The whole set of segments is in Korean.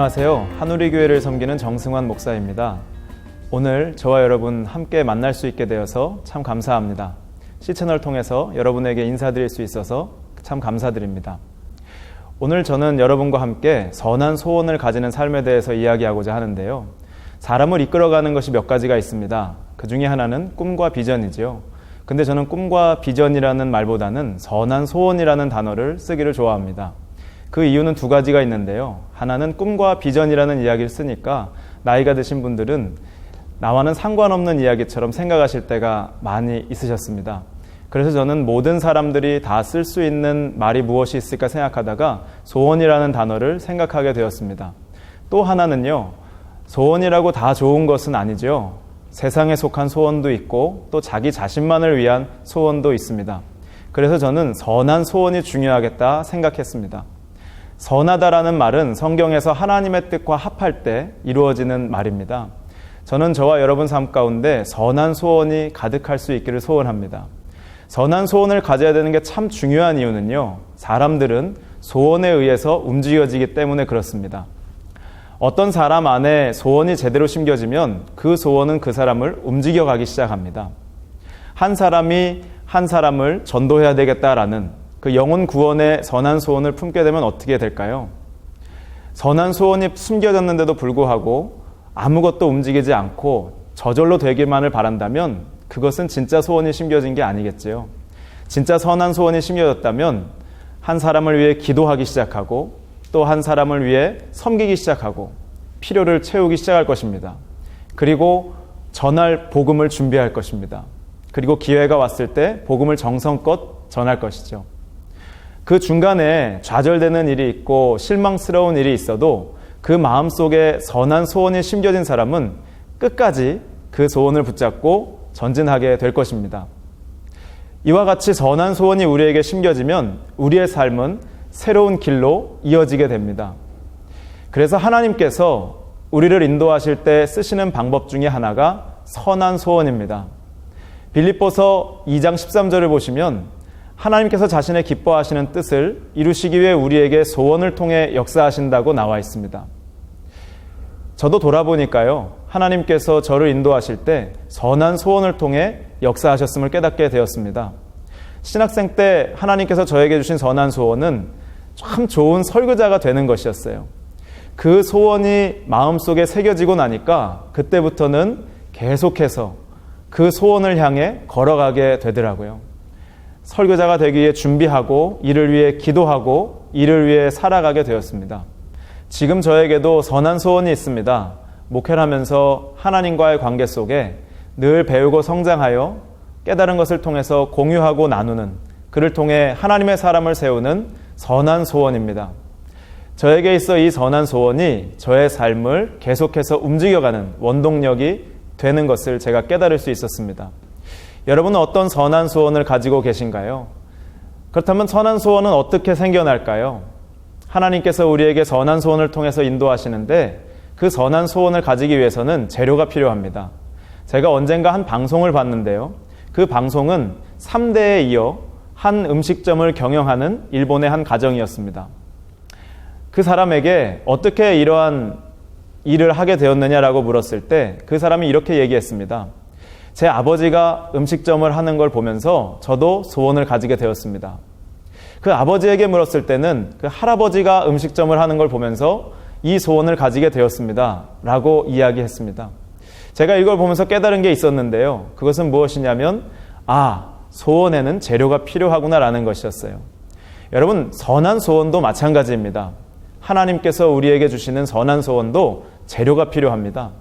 안녕하세요. 한우리교회를 섬기는 정승환 목사입니다. 오늘 저와 여러분 함께 만날 수 있게 되어서 참 감사합니다. C채널 통해서 여러분에게 인사드릴 수 있어서 참 감사드립니다. 오늘 저는 여러분과 함께 선한 소원을 가지는 삶에 대해서 이야기하고자 하는데요. 사람을 이끌어가는 것이 몇 가지가 있습니다. 그 중에 하나는 꿈과 비전이죠. 근데 저는 꿈과 비전이라는 말보다는 선한 소원이라는 단어를 쓰기를 좋아합니다. 그 이유는 두 가지가 있는데요. 하나는 꿈과 비전이라는 이야기를 쓰니까 나이가 드신 분들은 나와는 상관없는 이야기처럼 생각하실 때가 많이 있으셨습니다. 그래서 저는 모든 사람들이 다 쓸 수 있는 말이 무엇이 있을까 생각하다가 소원이라는 단어를 생각하게 되었습니다. 또 하나는요. 소원이라고 다 좋은 것은 아니죠. 세상에 속한 소원도 있고 또 자기 자신만을 위한 소원도 있습니다. 그래서 저는 선한 소원이 중요하겠다 생각했습니다. 선하다라는 말은 성경에서 하나님의 뜻과 합할 때 이루어지는 말입니다. 저는 저와 여러분 삶 가운데 선한 소원이 가득할 수 있기를 소원합니다. 선한 소원을 가져야 되는 게 참 중요한 이유는요. 사람들은 소원에 의해서 움직여지기 때문에 그렇습니다. 어떤 사람 안에 소원이 제대로 심겨지면 그 소원은 그 사람을 움직여가기 시작합니다. 한 사람이 한 사람을 전도해야 되겠다라는 그 영혼 구원의 선한 소원을 품게 되면 어떻게 될까요? 선한 소원이 숨겨졌는데도 불구하고 아무것도 움직이지 않고 저절로 되기만을 바란다면 그것은 진짜 소원이 심겨진 게 아니겠지요. 진짜 선한 소원이 심겨졌다면 한 사람을 위해 기도하기 시작하고 또 한 사람을 위해 섬기기 시작하고 필요를 채우기 시작할 것입니다. 그리고 전할 복음을 준비할 것입니다. 그리고 기회가 왔을 때 복음을 정성껏 전할 것이죠. 그 중간에 좌절되는 일이 있고 실망스러운 일이 있어도 그 마음속에 선한 소원이 심겨진 사람은 끝까지 그 소원을 붙잡고 전진하게 될 것입니다. 이와 같이 선한 소원이 우리에게 심겨지면 우리의 삶은 새로운 길로 이어지게 됩니다. 그래서 하나님께서 우리를 인도하실 때 쓰시는 방법 중에 하나가 선한 소원입니다. 빌립보서 2장 13절을 보시면 하나님께서 자신의 기뻐하시는 뜻을 이루시기 위해 우리에게 소원을 통해 역사하신다고 나와 있습니다. 저도 돌아보니까요. 하나님께서 저를 인도하실 때 선한 소원을 통해 역사하셨음을 깨닫게 되었습니다. 신학생 때 하나님께서 저에게 주신 선한 소원은 참 좋은 설교자가 되는 것이었어요. 그 소원이 마음속에 새겨지고 나니까 그때부터는 계속해서 그 소원을 향해 걸어가게 되더라고요. 설교자가 되기 위해 준비하고 이를 위해 기도하고 이를 위해 살아가게 되었습니다. 지금 저에게도 선한 소원이 있습니다. 목회를 하면서 하나님과의 관계 속에 늘 배우고 성장하여 깨달은 것을 통해서 공유하고 나누는, 그를 통해 하나님의 사람을 세우는 선한 소원입니다. 저에게 있어 이 선한 소원이 저의 삶을 계속해서 움직여가는 원동력이 되는 것을 제가 깨달을 수 있었습니다. 여러분은 어떤 선한 소원을 가지고 계신가요? 그렇다면 선한 소원은 어떻게 생겨날까요? 하나님께서 우리에게 선한 소원을 통해서 인도하시는데 그 선한 소원을 가지기 위해서는 재료가 필요합니다. 제가 언젠가 한 방송을 봤는데요. 그 방송은 3대에 이어 한 음식점을 경영하는 일본의 한 가정이었습니다. 그 사람에게 어떻게 이러한 일을 하게 되었느냐라고 물었을 때 그 사람이 이렇게 얘기했습니다. 제 아버지가 음식점을 하는 걸 보면서 저도 소원을 가지게 되었습니다. 그 아버지에게 물었을 때는 그 할아버지가 음식점을 하는 걸 보면서 이 소원을 가지게 되었습니다. 라고 이야기했습니다. 제가 이걸 보면서 깨달은 게 있었는데요. 그것은 무엇이냐면 소원에는 재료가 필요하구나라는 것이었어요. 여러분, 선한 소원도 마찬가지입니다. 하나님께서 우리에게 주시는 선한 소원도 재료가 필요합니다.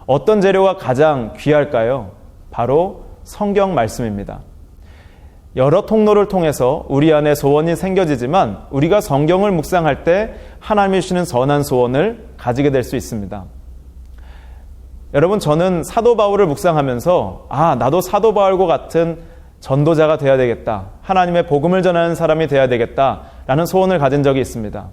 어떤 재료가 가장 귀할까요? 바로 성경 말씀입니다. 여러 통로를 통해서 우리 안에 소원이 생겨지지만 우리가 성경을 묵상할 때 하나님이 주시는 선한 소원을 가지게 될 수 있습니다. 여러분, 저는 사도 바울을 묵상하면서 나도 사도 바울과 같은 전도자가 되어야 되겠다. 하나님의 복음을 전하는 사람이 되어야 되겠다라는 소원을 가진 적이 있습니다.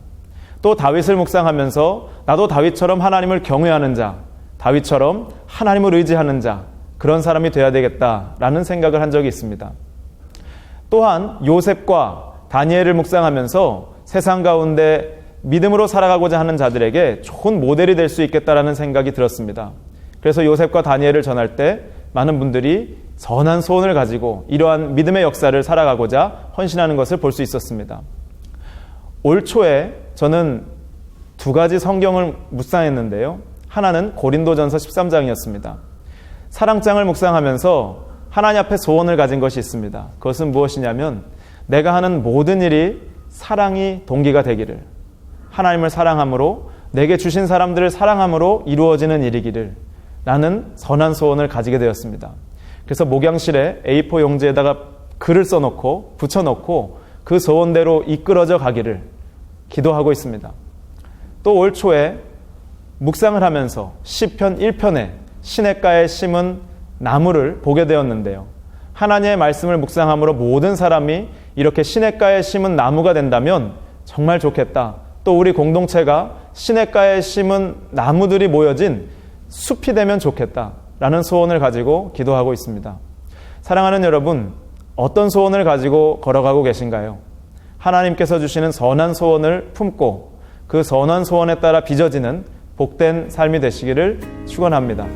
또 다윗을 묵상하면서 나도 다윗처럼 하나님을 경외하는 자, 다윗처럼 하나님을 의지하는 자, 그런 사람이 되어야 되겠다라는 생각을 한 적이 있습니다. 또한 요셉과 다니엘을 묵상하면서 세상 가운데 믿음으로 살아가고자 하는 자들에게 좋은 모델이 될 수 있겠다라는 생각이 들었습니다. 그래서 요셉과 다니엘을 전할 때 많은 분들이 선한 소원을 가지고 이러한 믿음의 역사를 살아가고자 헌신하는 것을 볼 수 있었습니다. 올 초에 저는 두 가지 성경을 묵상했는데요. 하나는 고린도전서 13장이었습니다. 사랑장을 묵상하면서 하나님 앞에 소원을 가진 것이 있습니다. 그것은 무엇이냐면 내가 하는 모든 일이 사랑이 동기가 되기를, 하나님을 사랑함으로 내게 주신 사람들을 사랑함으로 이루어지는 일이기를 라는 선한 소원을 가지게 되었습니다. 그래서 목양실에 A4 용지에다가 글을 써놓고 붙여놓고 그 소원대로 이끌어져 가기를 기도하고 있습니다. 또 올 초에 묵상을 하면서 시편 1편에 시냇가에 심은 나무를 보게 되었는데요. 하나님의 말씀을 묵상함으로 모든 사람이 이렇게 시냇가에 심은 나무가 된다면 정말 좋겠다. 또 우리 공동체가 시냇가에 심은 나무들이 모여진 숲이 되면 좋겠다 라는 소원을 가지고 기도하고 있습니다. 사랑하는 여러분, 어떤 소원을 가지고 걸어가고 계신가요? 하나님께서 주시는 선한 소원을 품고 그 선한 소원에 따라 빚어지는 복된 삶이 되시기를 축원합니다.